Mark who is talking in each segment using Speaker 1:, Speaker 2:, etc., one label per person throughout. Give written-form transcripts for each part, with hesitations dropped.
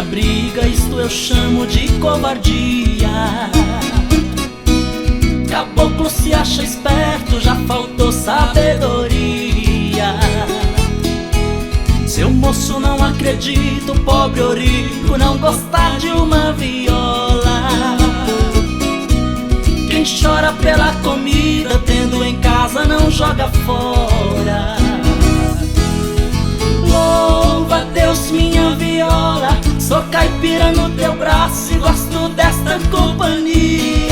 Speaker 1: a briga, isto eu chamo de covardia. Caboclo se acha esperto, já faltou sabedoria. Seu moço não acredita, o pobre ou rico não gostar de uma viola. Quem chora pela comida, tendo em casa, não joga fora. Louva a Deus minha viola, sou caipira no teu braço e gosto desta companhia.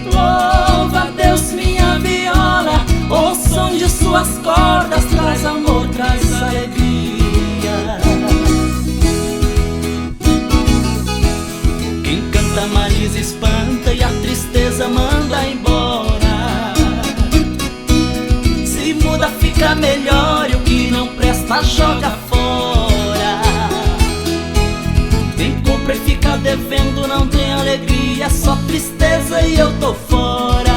Speaker 1: Louva a Deus minha viola, o som de suas cordas traz amor, traz alegria. Quem canta mais espanta e a tristeza manda embora. Se muda fica melhor e o que não presta joga fora. Quem compra e fica devendo não tem alegria, só tristeza e eu tô fora.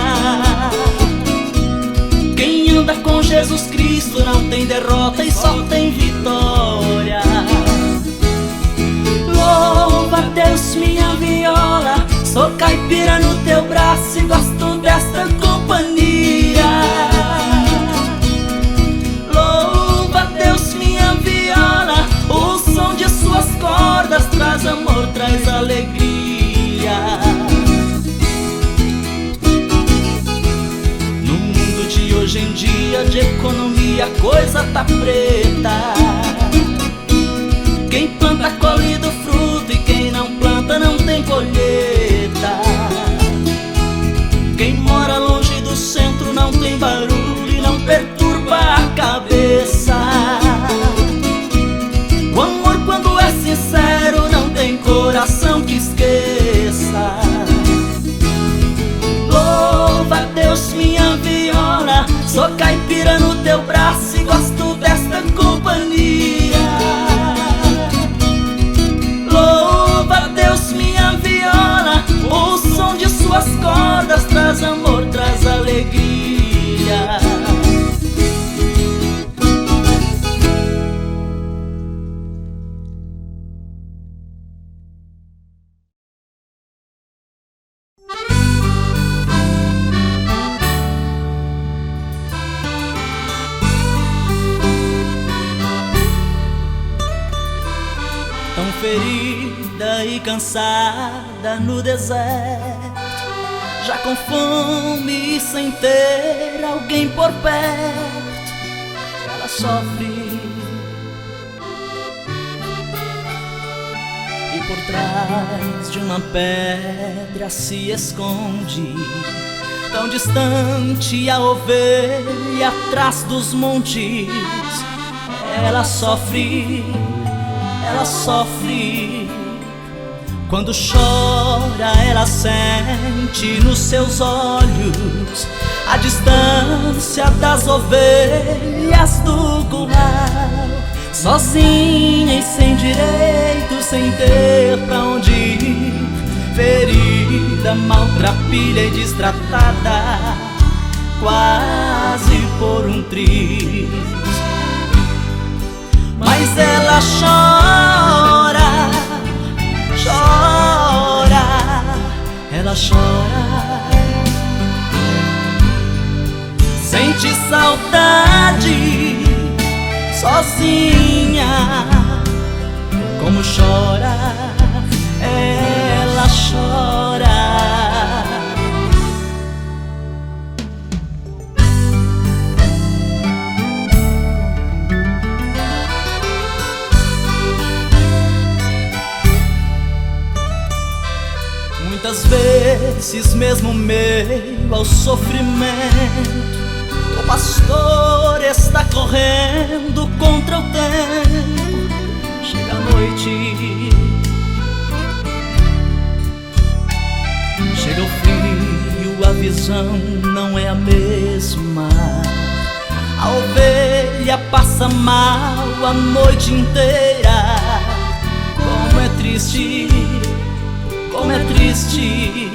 Speaker 1: Quem anda com Jesus Cristo não tem derrota e só tem vitória. Louva a Deus minha viola, sou caipira no teu braço e gosto desta companhia. Louva a Deus minha viola, o som de suas cordas traz amor, traz alegria. No mundo de hoje em dia, de economia, a coisa tá preta. Quem planta colhe do fruto e quem não planta não tem colheita. Quem mora longe do centro não tem barulho e não perturba a cabeça. O amor quando é sincero não tem coração que esqueça. Louva a Deus minha viola, sou caipira no teu braço e gosto desta companhia. O som de suas cordas traz amor, traz alegria. Tão ferida e cansada no deserto, já com fome e sem ter alguém por perto, ela sofre. E por trás de uma pedra se esconde, tão distante a ovelha atrás dos montes. Ela sofre, ela sofre. Quando chora ela sente nos seus olhos a distância das ovelhas do curral. Sozinha e sem direito, sem ter pra onde ir, ferida, maltrapilha e destratada, quase por um triz. Mas ela chora, chora, ela chora. Sente saudade, sozinha. Como chora, ela chora. Muitas vezes, mesmo meio ao sofrimento, o pastor está correndo contra o tempo. Chega a noite, chega o frio, a visão não é a mesma. A ovelha passa mal a noite inteira. Como é triste, como é triste.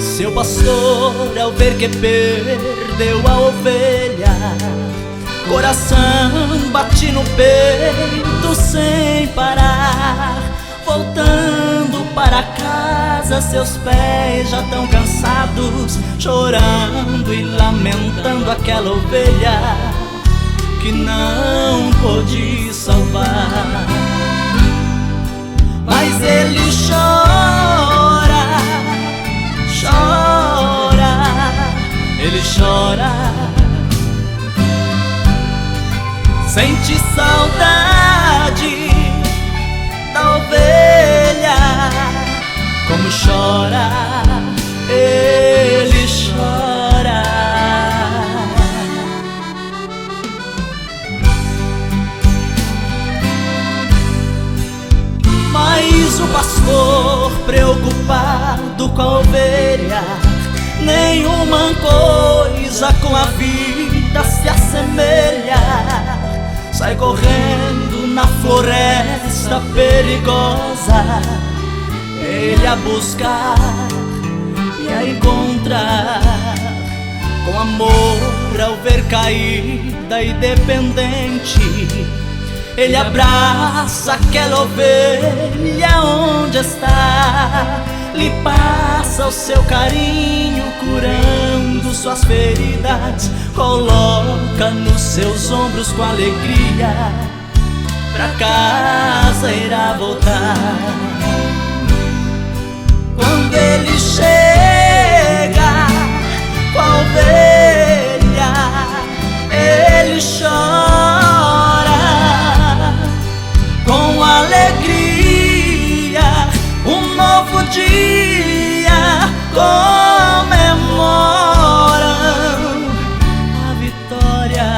Speaker 1: Seu pastor, ao ver que perdeu a ovelha, coração bate no peito, caminho sem parar, voltando para casa, seus pés já tão cansados, chorando e lamentando aquela ovelha que não pôde salvar. Mas ele chora, chora, ele chora, sente saudade da ovelha, como chora, ele chora. Mas o pastor, preocupado com a ovelha, nenhuma coisa com a vida se assemelha, sai correndo na floresta perigosa, ele a buscar e a encontrar, com amor ao ver caída e dependente, ele abraça aquela ovelha onde está, lhe passa o seu carinho, curando suas feridas, coloca nos seus ombros com alegria, pra casa irá voltar. Quando ele chega com a ovelha, ele chora com alegria, um novo dia comemoram a vitória.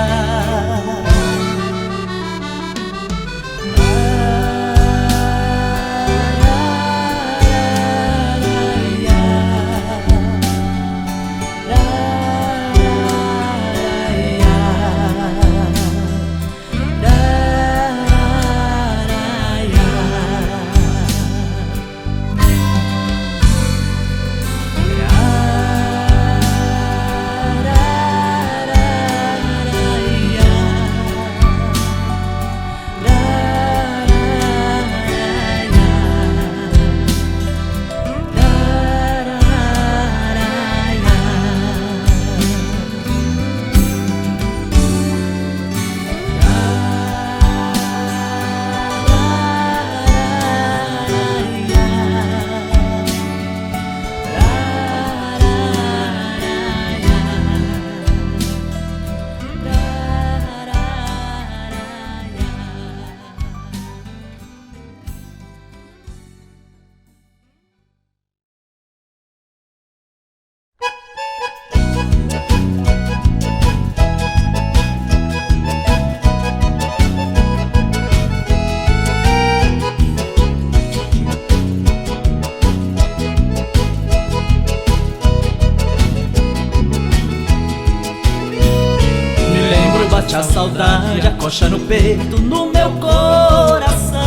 Speaker 1: A saudade acocha no peito, no meu coração.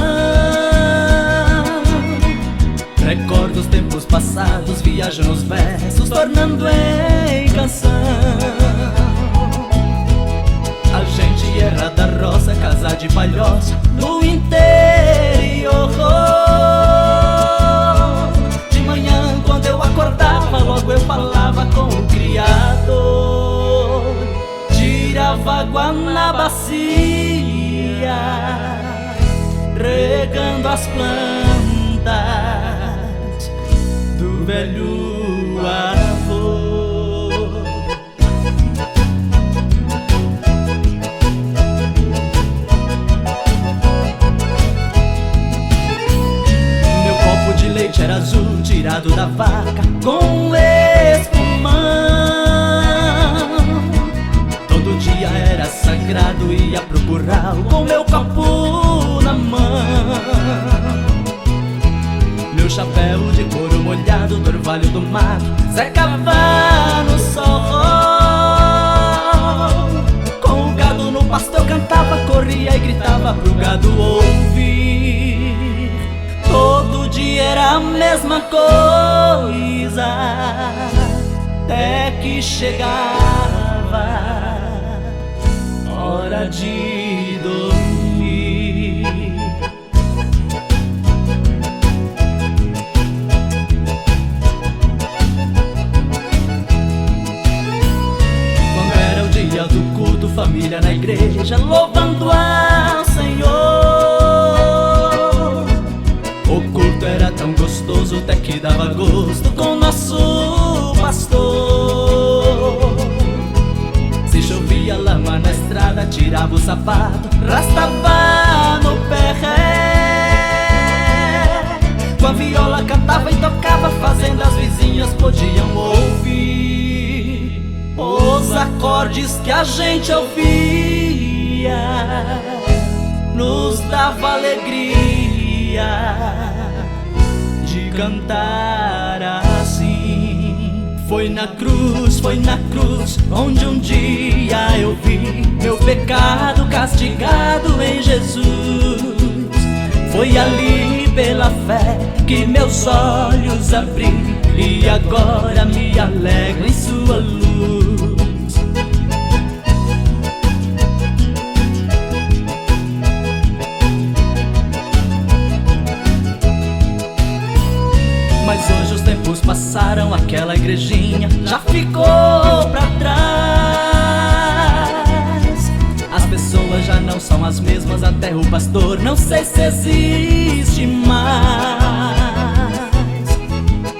Speaker 1: Recordo os tempos passados, viajo nos versos, tornando em canção. A gente era da roça, casa de palhoça, no interior. De manhã, quando eu acordava, logo eu falava com o Criador, tirava água na bacia, regando as plantas do velho avô. Meu copo de leite era azul, tirado da vaca com espumão. Dia era sagrado, ia pro curral com meu copo na mão. Meu chapéu de couro molhado do orvalho do mato secava no sol. Com o gado no pasto eu cantava, corria e gritava pro gado ouvir. Todo dia era a mesma coisa, até que chegava hora de dormir. sapato, rastava no pé. Com a viola cantava e tocava, fazendo as vizinhas podiam ouvir os acordes que a gente ouvia. Nos dava alegria de cantar assim. Foi na cruz, onde um dia eu vi meu pecado castigado em Jesus. Foi ali pela fé que meus olhos abri, e agora me alegro em sua luz. Mas hoje os tempos passaram, aquela igrejinha já ficou pra trás. As pessoas já não são as mesmas, até o pastor não sei se existe mais.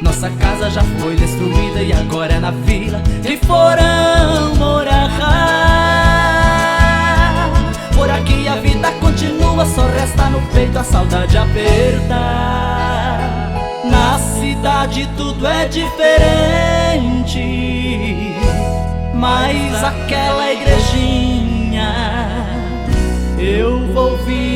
Speaker 1: Nossa casa já foi destruída e agora é na vila que foram morar. Por aqui a vida continua, só resta no peito a saudade apertar. Na cidade tudo é diferente, mas aquela igrejinha eu vou visitar.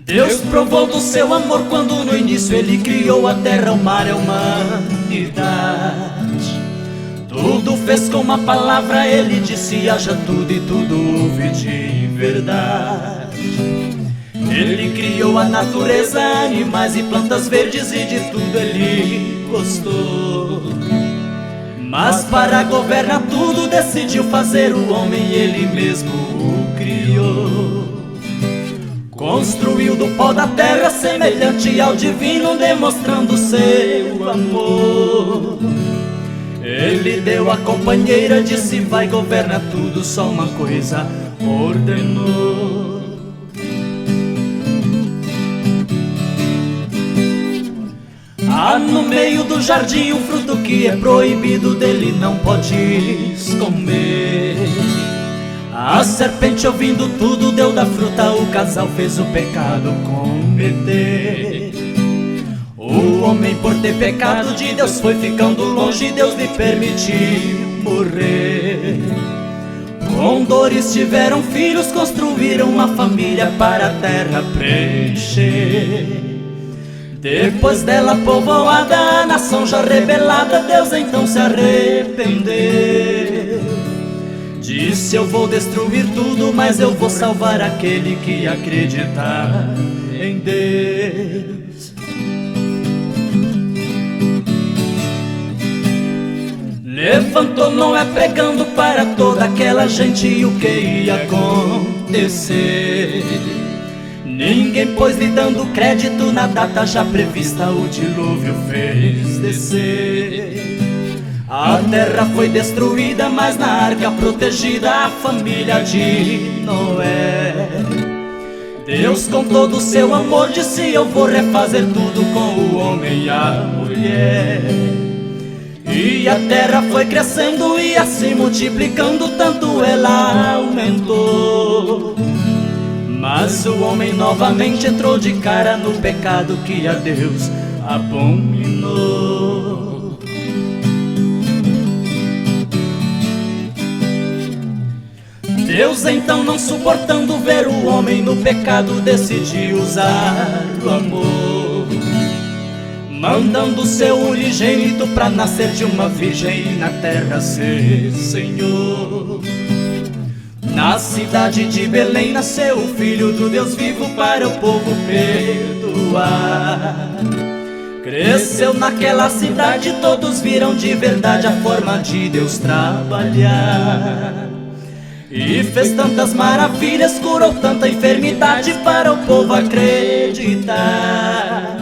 Speaker 1: Deus provou do seu amor quando no início Ele criou a terra, o mar e a humanidade. Tudo fez com uma palavra, Ele disse haja tudo, e tudo houve de verdade. Ele criou a natureza, animais e plantas verdes, e de tudo Ele gostou. Mas para governar tudo decidiu fazer o homem, Ele mesmo o criou. Construiu do pó da terra, semelhante ao divino, demonstrando seu amor. Ele deu a companheira, disse vai governar tudo, só uma coisa ordenou. Há no meio do jardim um fruto que é proibido, dele não podes comer. A serpente, ouvindo tudo, deu da fruta, o casal fez o pecado cometer. O homem, por ter pecado de Deus, foi ficando longe, Deus lhe permitiu morrer. Com dores tiveram filhos, construíram uma família para a terra preencher. Depois dela povoada, a nação já rebelada, Deus então se arrependeu. Disse eu vou destruir tudo, mas eu vou salvar aquele que acreditar em Deus. Levantou Noé pregando para toda aquela gente o que ia acontecer. Ninguém pôs lhe dando crédito, na data já prevista o dilúvio fez descer. A terra foi destruída, mas na arca protegida a família de Noé. Deus com todo o seu amor disse eu vou refazer tudo com o homem e a mulher. E a terra foi crescendo e assim multiplicando, tanto ela aumentou. Mas o homem novamente entrou de cara no pecado que a Deus abominou. Deus então, não suportando ver o homem no pecado, decidiu usar o amor, mandando seu unigênito pra nascer de uma virgem e na terra ser Senhor. Na cidade de Belém nasceu o Filho do Deus vivo para o povo perdoar. Cresceu naquela cidade, todos viram de verdade a forma de Deus trabalhar. E fez tantas maravilhas, curou tanta enfermidade para o povo acreditar.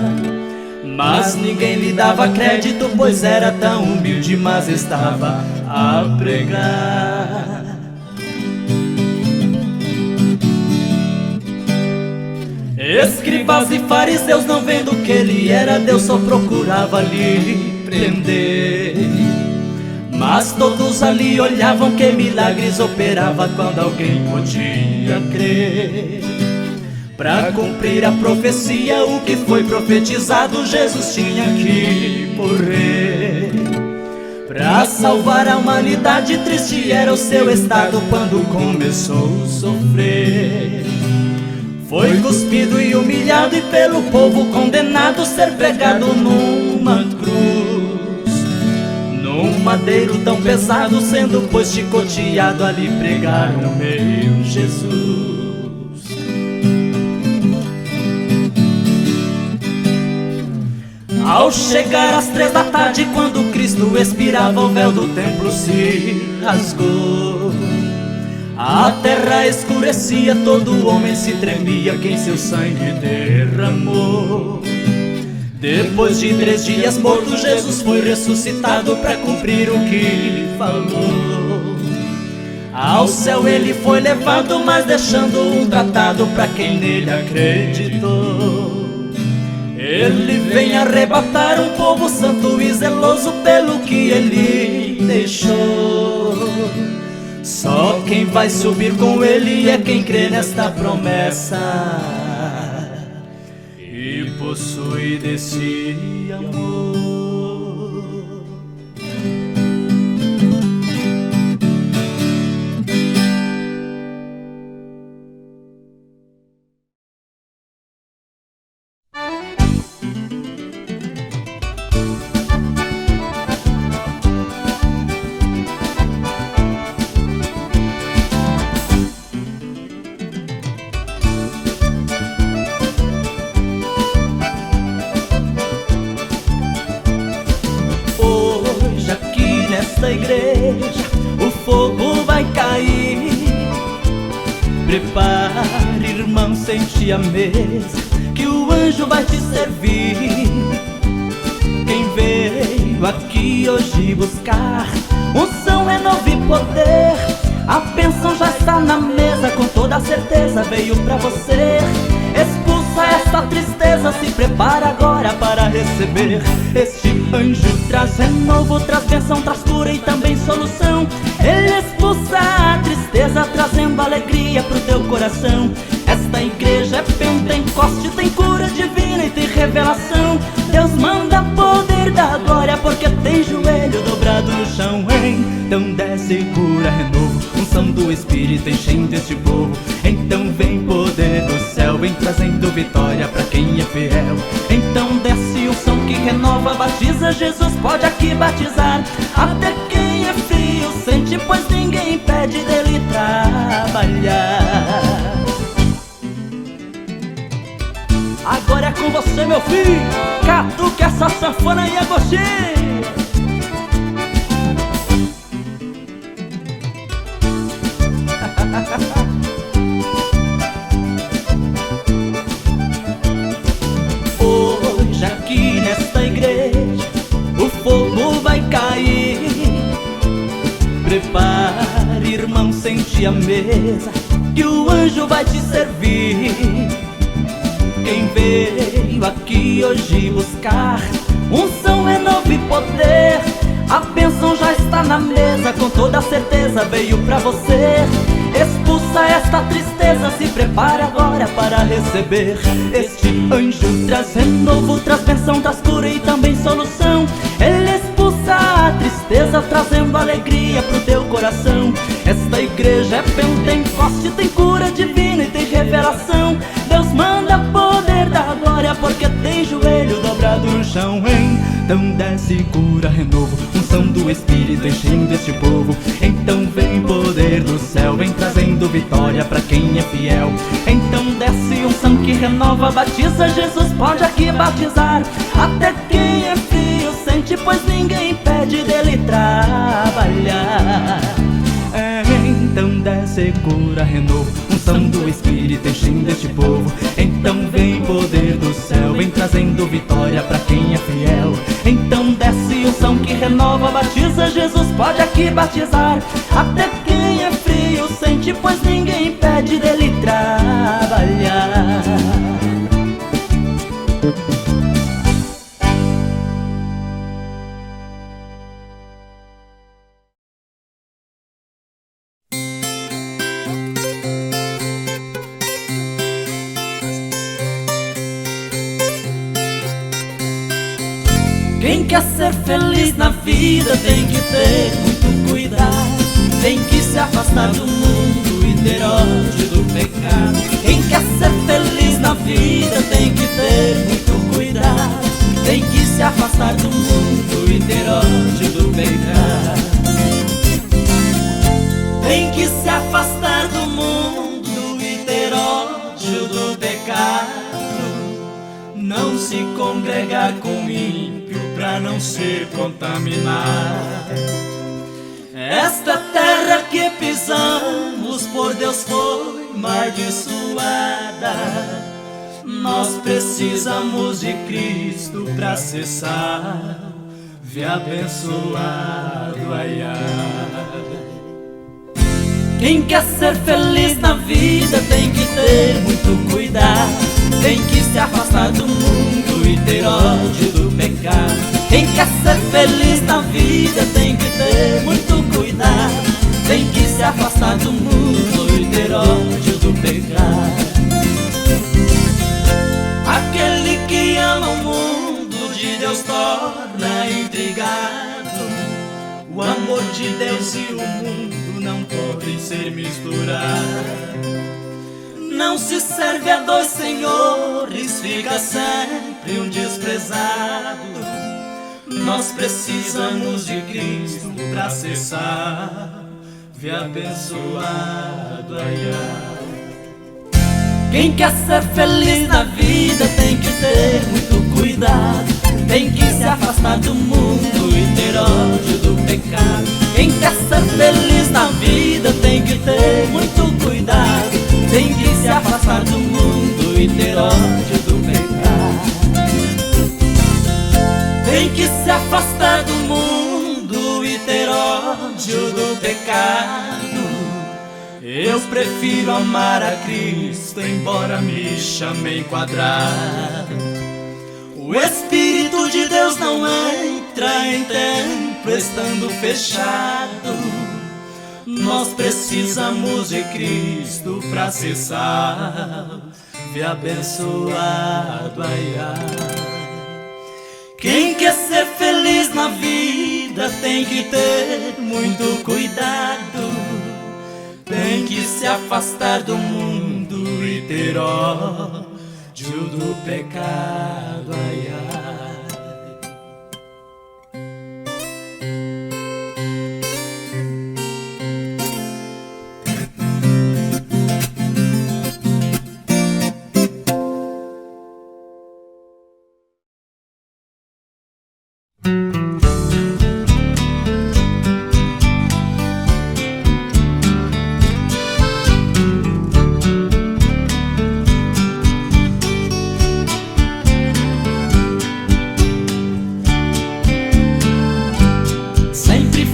Speaker 1: Mas ninguém lhe dava crédito, pois era tão humilde, mas estava a pregar. Escribas e fariseus, não vendo que ele era Deus, só procurava lhe prender. Mas todos ali olhavam que milagres operava quando alguém podia crer. Pra cumprir a profecia, o que foi profetizado, Jesus tinha que morrer. Pra salvar a humanidade, triste era o seu estado quando começou a sofrer. Foi cuspido e humilhado e pelo povo condenado, ser pregado numa cruz. Num madeiro tão pesado, sendo pois chicoteado, ali pregaram meu Jesus. Ao chegar às 3 da tarde, quando Cristo expirava, o véu do templo se rasgou. A terra escurecia, todo homem se tremia, quem seu sangue derramou. Depois de 3 dias morto, Jesus foi ressuscitado para cumprir o que falou. Ao céu ele foi levado, mas deixando um tratado para quem nele acreditou. Ele vem arrebatar um povo santo e zeloso pelo que ele deixou. Só quem vai subir com ele é quem crê nesta promessa e possui desse amor. Nesta igreja o fogo vai cair. Prepare, irmão, sente a mesa, que o anjo vai te servir. Quem veio aqui hoje buscar unção, renovo e poder, a bênção já está na mesa, com toda certeza veio pra você. Expulsa esta tristeza, se prepara agora para receber. Este anjo traz renovo, traz bênção, traz cura e também solução. Ele expulsa a tristeza, trazendo alegria pro teu coração. Esta igreja é Pentecoste, tem cura divina e tem revelação. Deus manda poder da glória, porque tem joelho dobrado no chão. Então desce cura, renovo, unção do Espírito enchendo este povo. Então vem poder do céu, vem trazendo vitória pra quem é fiel. Então desce o som que renova, batiza, Jesus pode aqui batizar. Até quem é frio sente, pois ninguém impede dele trabalhar. Agora é com você, meu filho, catuque essa sanfona e agostinho. Hoje aqui nesta igreja o fogo vai cair. Prepare, irmão, sente a mesa, que o anjo vai te servir. Quem veio aqui hoje buscar unção, renovo e poder, a bênção já está na mesa, com toda certeza veio pra você. Expulsa esta tristeza, se prepara agora para receber. Este anjo traz renovo, traz bênção, traz cura e também solução. Ele expulsa a tristeza, trazendo alegria pro teu coração. Esta igreja é Pentecoste, tem cura divina e tem revelação. Deus manda poder da glória, porque tem joelho dobrado no chão. Então desce cura, renovo, unção do Espírito enchendo este povo. Então vem poder do céu, vem trazendo vitória pra quem é fiel. Então desce unção que renova, batiza, Jesus pode aqui batizar. Até quem é frio sente, pois ninguém impede dele trabalhar. Então desce cura, renovo, unção do Espírito enchendo este povo. Então vem poder do céu, vem trazendo vitória pra quem é fiel. Então desce unção que renova, batiza, Jesus pode aqui batizar. Até quem é frio sente, pois ninguém impede dele trabalhar. quer ser feliz na vida tem que ter muito cuidado, tem que se afastar do mundo e ter ódio do pecado. Quem quer ser feliz na vida tem que ter muito cuidado, tem que se afastar do mundo e ter ódio do pecado. Tem que se afastar do mundo e ter ódio do pecado, não se congregar com ímpio pra não ser contaminado. Esta terra que pisamos por Deus foi amaldiçoada, nós precisamos de Cristo pra ser salvo e abençoado. Ai, ai. Quem quer ser feliz na vida tem que ter muito cuidado, tem que se afastar do mundo e ter ódio do pecado. Quem quer ser feliz na vida tem que ter muito cuidado, tem que se afastar do mundo e ter ódio do pecado. Aquele que ama o mundo de Deus torna intrigado. O amor de Deus e o mundo não podem ser misturados. Não se serve a dois senhores, fica sempre um desprezado. Nós precisamos de Cristo pra ser salvo e abençoado. Ai, ai. Quem quer ser feliz na vida tem que ter muito cuidado, tem que se afastar do mundo e ter ódio do pecado. Quem quer ser feliz na vida tem que ter muito cuidado, tem que se afastar do mundo e ter ódio do pecado. Tem que se afastar do mundo e ter ódio do pecado. Eu prefiro amar a Cristo, embora me chamem quadrado. O Espírito de Deus não entra em templo estando fechado. Nós precisamos de Cristo pra ser salvo e abençoado. Ai, ai. Quem quer ser feliz na vida tem que ter muito cuidado, tem que se afastar do mundo e ter ódio do pecado. Ai, ai.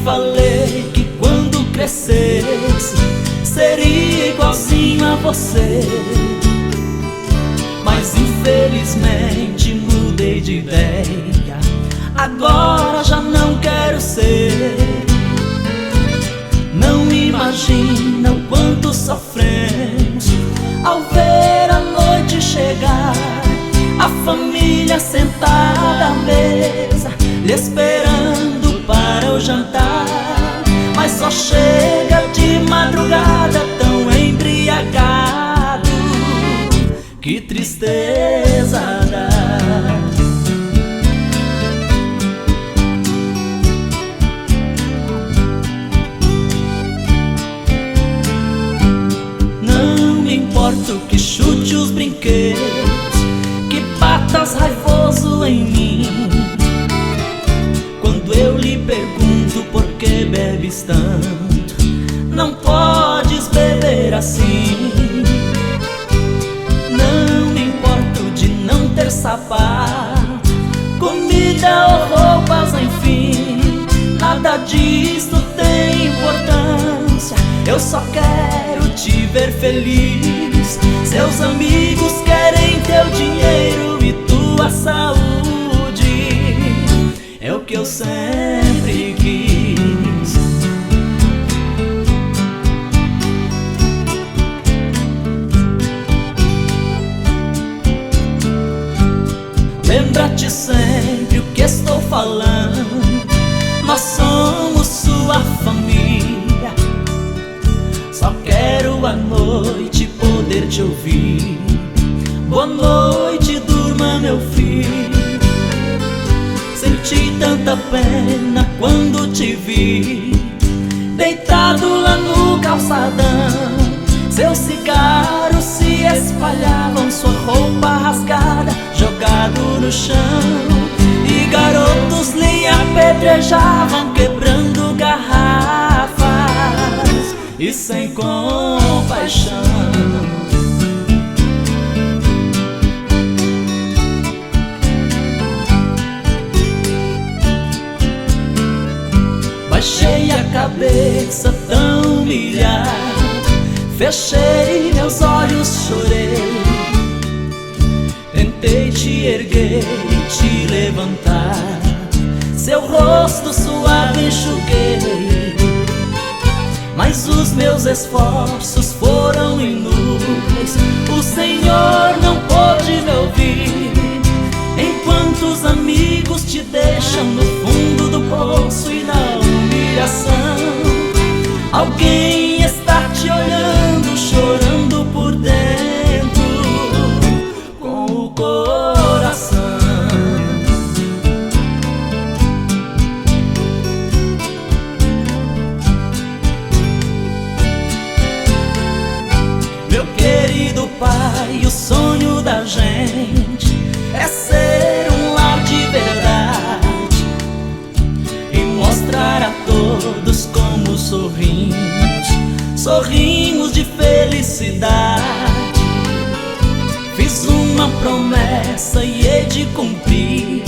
Speaker 1: Falei que quando crescesse seria igualzinho a você, mas infelizmente mudei de ideia, agora já não quero ser. Não imagina o quanto sofremos ao ver a noite chegar, a família sentada à mesa lhe esperando para o jantar, mas só chega de madrugada tão embriagado. Que tristeza dá. Não me importa que chute os brinquedos, que batas raivoso em mim. Quando eu lhe pergunto por que bebes tanto, não podes beber assim. Não me importo de não ter sapato, comida ou roupas, enfim, nada disto tem importância. Eu só quero te ver feliz. Seus amigos querem teu dinheiro e tua saúde, é o que eu sempre quis. Lembra-te sempre o que estou falando. nós somos sua família. Só quero à noite poder te ouvir. Boa noite, durma meu filho. Senti tanta pena quando te vi, deitado lá no calçadão. Seus cigarros se espalhavam, sua roupa rasgada, jogado no chão. E garotos lhe apedrejavam, quebrando garrafas e sem compaixão. Baixei a cabeça tão humilhado, fechei meus olhos, chorei. Tentei te erguer e te levantar, seu rosto suave enxuguei. Mas os meus esforços foram inúteis, o Senhor não pôde me ouvir. Enquanto os amigos te deixam no fundo do poço e na humilhação, alguém está te olhando, chorando por dentro, com o coração. Meu querido pai, o sonho da gente é ser um lar de verdade e mostrar a todos como sorrimos de felicidade. Fiz uma promessa e hei de cumprir,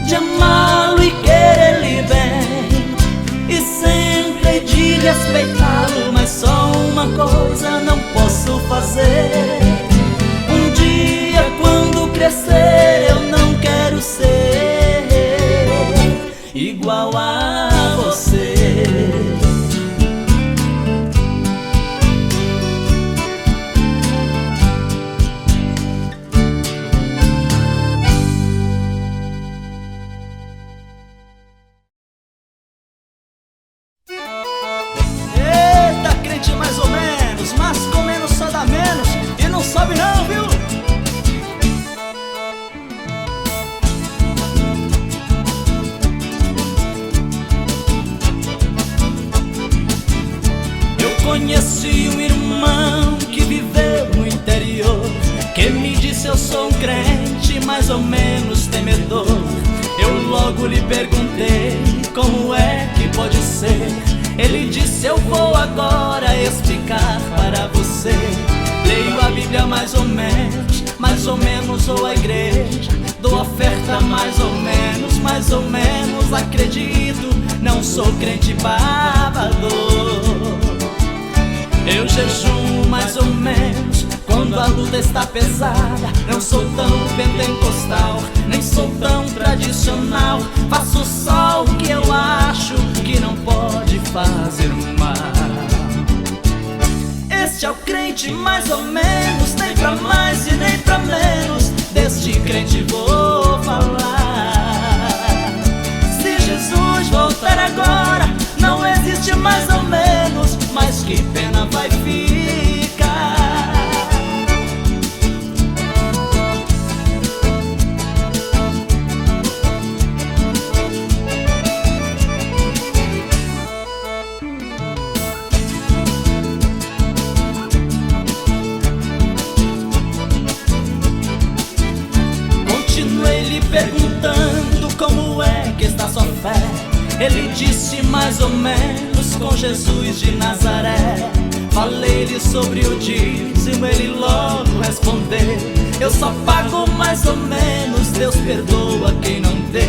Speaker 1: de amá-lo e querer-lhe bem, e sempre hei de respeitá-lo. Mas só uma coisa não posso fazer: um dia quando crescer eu não quero ser igual a você. Eita, crente mais ou menos, mas com menos só dá menos e não sobe não, viu? Conheci um irmão que viveu no interior, que me disse: eu sou um crente mais ou menos temedor. Eu logo lhe perguntei: como é que pode ser? Ele disse: eu vou agora explicar para você. Leio a Bíblia mais ou menos vou à igreja, dou oferta mais ou menos acredito, não sou crente babador. Eu jejuo mais ou menos quando a luta está pesada, não sou tão pentecostal, nem sou tão tradicional. Faço só o que eu acho que não pode fazer mal. Este é o crente mais ou menos, nem pra mais e nem pra menos. Deste crente vou falar. Se Jesus voltar agora, não existe mais ou menos, mas que pena vai ficar. Continuei lhe perguntando como é que está sua fé. Ele disse: mais ou menos com Jesus de Nazaré. Falei-lhe sobre o dízimo, ele logo respondeu: eu só pago mais ou menos, Deus perdoa quem não deu.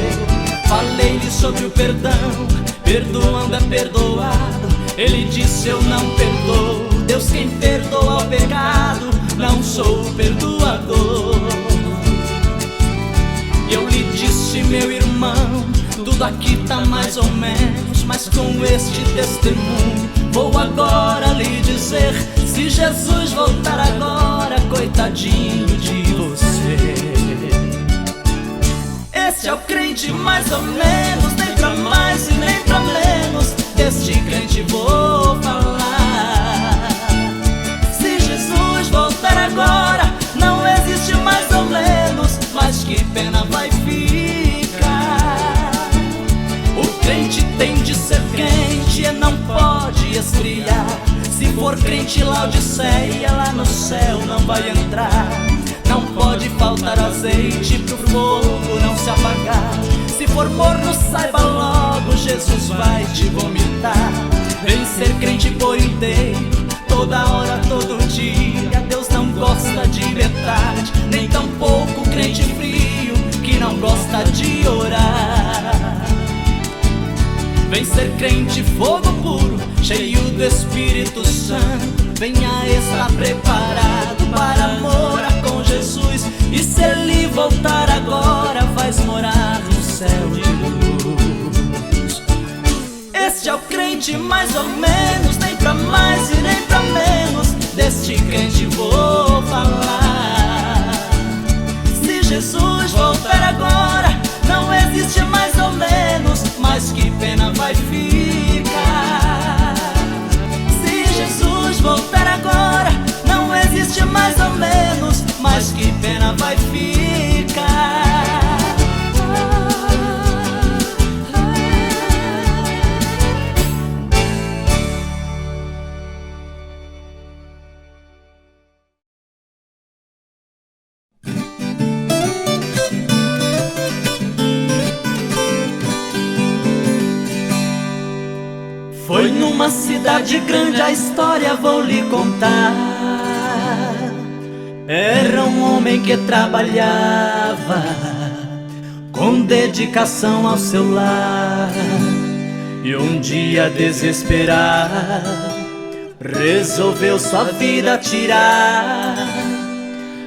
Speaker 1: Falei-lhe sobre o perdão, perdoando é perdoado. Ele disse: eu não perdoo, Deus quem perdoa o pecado, não sou o perdoador. Eu lhe disse: meu irmão, tudo aqui tá mais ou menos, mas com este testemunho vou agora lhe dizer: se Jesus voltar agora, coitadinho de você. Esse é o crente mais ou menos, nem pra mais e nem crente Laodiceia, lá no céu não vai entrar. Não pode faltar azeite pro fogo não se apagar. Se for morno, saiba logo, Jesus vai te vomitar. Vem ser crente por inteiro, toda hora, todo dia. Deus não gosta de metade, nem tampouco crente frio que não gosta de orar. Vem ser crente fogo puro, cheio do Espírito Santo. Venha estar preparado para morar com Jesus. E se Ele voltar agora, vais morar no céu de luz. Este é o crente mais ou menos, nem pra mais e nem pra menos. Deste crente vou falar. Se Jesus voltar agora, não existe mais ou menos, mas que pena vai ficar. Se Jesus voltar agora, não existe mais ou menos, mas que pena vai ficar. Foi numa cidade grande, a história vou lhe contar. Era um homem que trabalhava com dedicação ao seu lar. E um dia desesperado, resolveu sua vida tirar,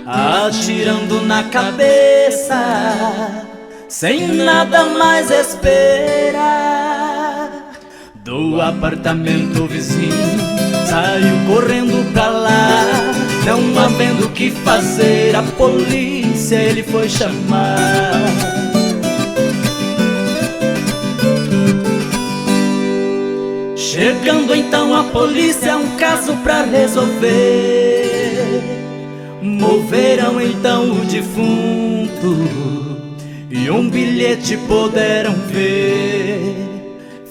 Speaker 1: atirando na cabeça, sem nada mais esperar. Do apartamento vizinho saiu correndo pra lá. Não havendo o que fazer, a polícia ele foi chamar. Chegando então a polícia, um caso pra resolver. Moveram então o defunto e um bilhete puderam ver.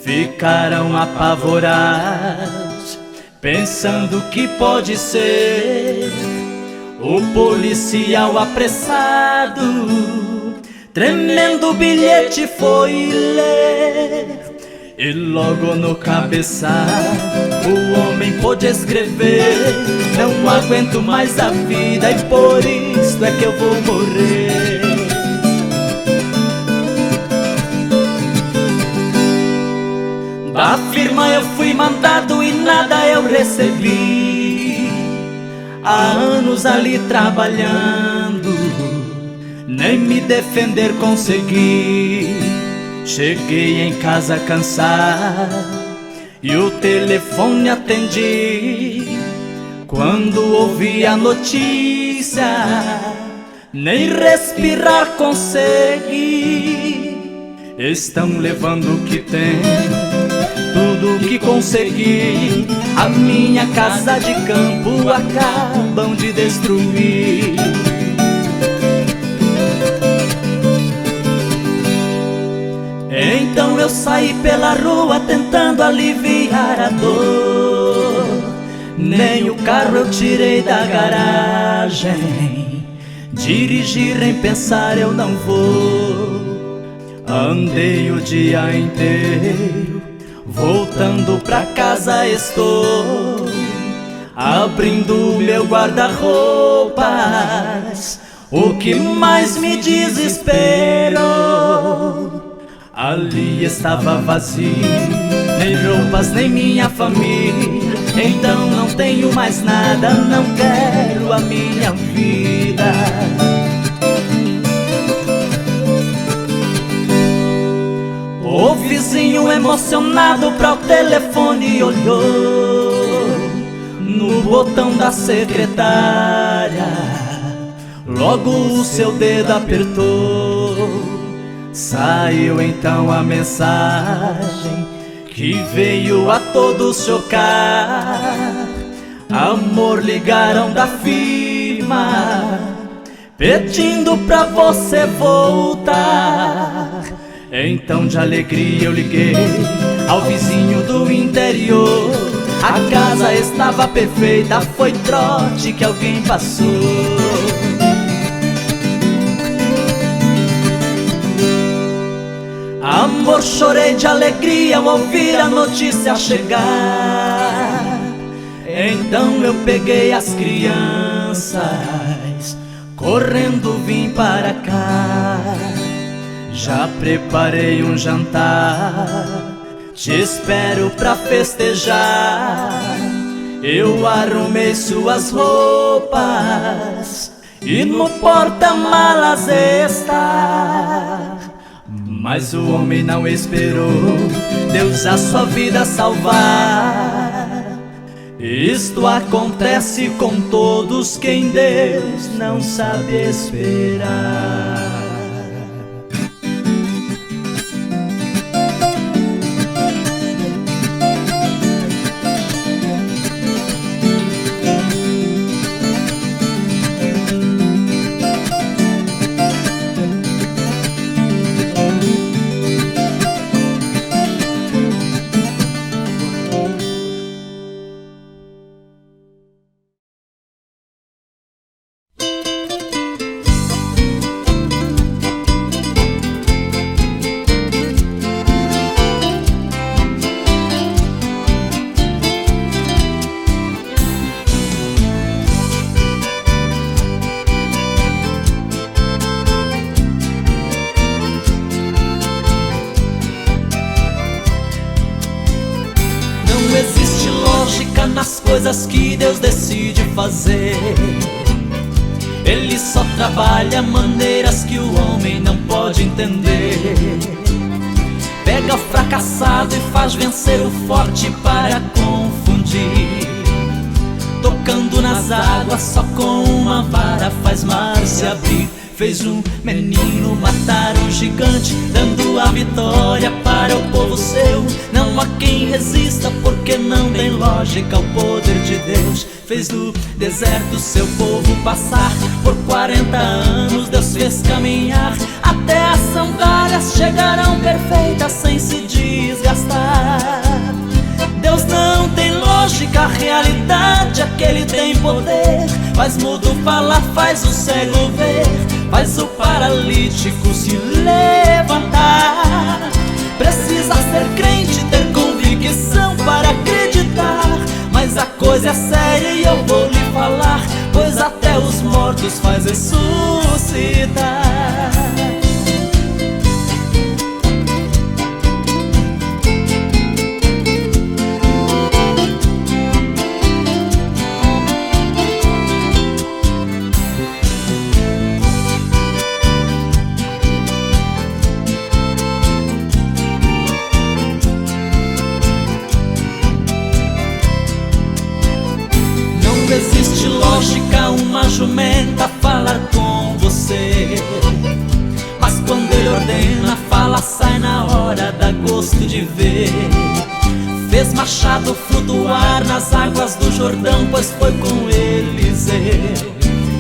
Speaker 1: Ficaram apavorados, pensando que pode ser. O policial apressado, tremendo o bilhete foi ler. E logo no cabeçalho o homem pôde escrever: não aguento mais a vida e por isso é que eu vou morrer. Da firma eu fui mandado e nada eu recebi. Há anos ali trabalhando, nem me defender consegui. Cheguei em casa cansado e o telefone atendi. Quando ouvi a notícia, nem respirar consegui. Estão levando o que tem, tudo que consegui. A minha casa de campo acabam de destruir. Então eu saí pela rua tentando aliviar a dor. Nem o carro eu tirei da garagem, dirigir em pensar eu não vou. Andei o dia inteiro, voltando pra casa estou, abrindo meu guarda-roupas. O que mais me desesperou, ali estava vazio, nem roupas, nem minha família. Então não tenho mais nada, não quero a minha vida. O vizinho emocionado pra o telefone olhou, no botão da secretária, logo o seu dedo apertou. Saiu então a mensagem que veio a todos chocar. Amor, ligaram da firma pedindo pra você voltar. Então de alegria eu liguei ao vizinho do interior. A casa estava perfeita, foi trote que alguém passou. Amor, chorei de alegria ao ouvir a notícia chegar. Então eu peguei as crianças, correndo vim para cá. Já preparei um jantar, te espero pra festejar. Eu arrumei suas roupas e no porta-malas está. Mas o homem não esperou Deus a sua vida salvar. Isto acontece com todos quem Deus não sabe esperar. Não existe lógica nas coisas que Deus decide fazer. Ele só trabalha maneiras que o homem não pode entender. Pega o fracassado e faz vencer o forte para confundir. Tocando nas águas só com uma vara faz mar se abrir. Fez um menino matar um gigante, dando a vitória para o povo seu. Não há quem resista, porque não tem lógica o poder de Deus. Fez do deserto seu povo passar, por 40 anos Deus fez caminhar, até as sandálias chegarão perfeitas sem se desgastar. Deus não tem lógica, a realidade é que Ele tem poder. Faz mudo falar, faz o cego ver, faz o paralítico se levantar. Precisa ser crente, ter convicção para acreditar. Mas a coisa é séria e eu vou lhe falar, pois até os mortos faz ressuscitar. Não existe lógica uma jumenta falar com você, mas quando Ele ordena, fala, sai na hora, dá gosto de ver. Fez machado flutuar nas águas do Jordão, pois foi com Eliseu.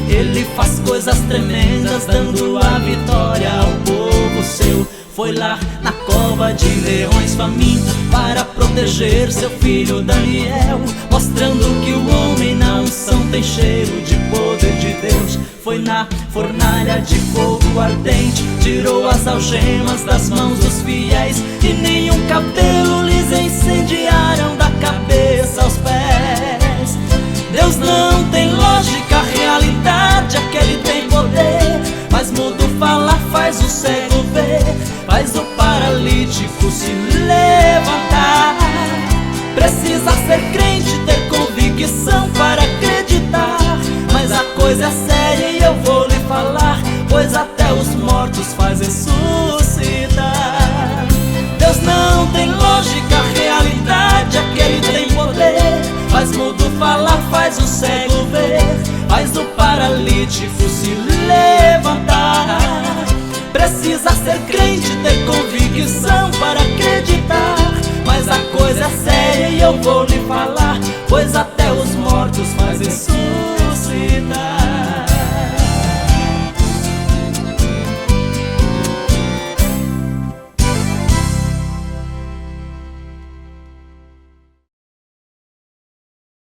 Speaker 1: Ele faz coisas tremendas, dando a vitória ao povo seu. Foi lá na cova de leões faminto para proteger seu filho Daniel, mostrando que o homem na unção tem cheiro de poder de Deus. Foi na fornalha de fogo ardente, tirou as algemas das mãos dos fiéis, e nenhum cabelo lhes incendiaram da cabeça aos pés. Deus não tem lógica, a realidade é que Ele tem poder. Faz mudo falar, faz o cego ver, faz o paralítico se levantar. Precisa ser crente, ter convicção para acreditar. Mas a coisa é séria e eu vou lhe falar, pois até os mortos faz ressuscitar. Deus não tem lógica, a realidade é que Ele tem poder. Faz mudo falar, faz o cego ver, faz o paralítico se levantar. Precisa ser crente, ter convicção para acreditar. Mas a coisa é séria e eu vou lhe falar, pois até